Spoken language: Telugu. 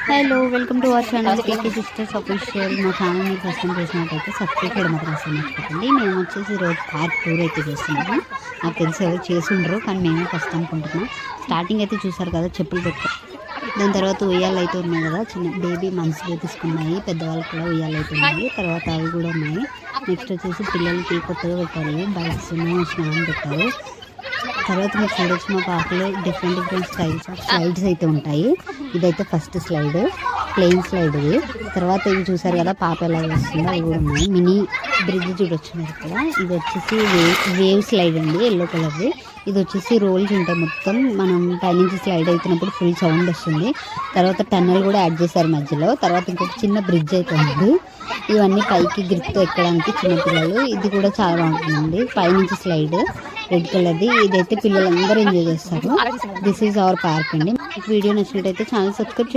Hello welcome to our channel KK sisters official. మా ఛానల్ మీరు ఫస్ట్ టైం చేసినట్టయితే సబ్స్క్రైబ్ చేయడం మాత్రం అసలు మర్చిపోకండి. మేము వచ్చేసి ఈరోజు పార్ట్ 2 అయితే చేస్తున్నాము. నాకు తెలిసి ఎవరు చేసిండ్రు కానీ మేమే ఫస్ట్ అనుకుంటున్నాం. స్టార్టింగ్ అయితే చూసారు కదా, చెప్పులు పెట్టాం. దాని తర్వాత ఉయ్యాలు అయితే ఉన్నాయి కదా, చిన్న బేబీ మనసులో తీసుకున్నాయి, పెద్దవాళ్ళకి కూడా ఉయ్యాలు అయితే ఉన్నాయి. తర్వాత అవి కూడా ఉన్నాయి. నెక్స్ట్ వచ్చేసి పిల్లలకి కొత్తగా పెట్టారు బైక్స్, స్నానం పెట్టారు. తర్వాత మీరు చూడొచ్చు మా పార్క్లో డిఫరెంట్ స్టైల్స్ ఆఫ్ స్లైడ్స్ అయితే ఉంటాయి. ఇదైతే ఫస్ట్ స్లైడ్, ప్లెయిన్ స్లైడ్. ఇది తర్వాత ఇవి చూసారు కదా పాప ఎలా వస్తుందో అవి కూడా ఉన్నాయి. మినీ బ్రిడ్జ్ చూడొచ్చు మీరు ఇక్కడ. ఇది వచ్చేసి వేవ్ స్లైడ్ అండి, ఎల్లో కలర్ది. ఇది వచ్చేసి రోల్స్ ఉంటాయి మొత్తం. మనం పైనుంచి స్లైడ్ అవుతున్నప్పుడు ఫుల్ సౌండ్ వస్తుంది. తర్వాత టన్నెల్ కూడా యాడ్ చేశారు మధ్యలో. తర్వాత ఇంకొక చిన్న బ్రిడ్జ్ అయితే ఉంది. ఇవన్నీ పైకి గ్రిప్తో ఎక్కడానికి చిన్నపిల్లలు. ఇది కూడా చాలా బాగుంటుందండి, పైనుంచి స్లైడ్ రెడ్ కలర్ది. ఇదైతే పిల్లలందరూ ఎంజాయ్ చేస్తారు. దిస్ ఈజ్ అవర్ పార్క్ అండి. వీడియో నచ్చినట్టయితే ఛానల్ సబ్స్క్రైబ్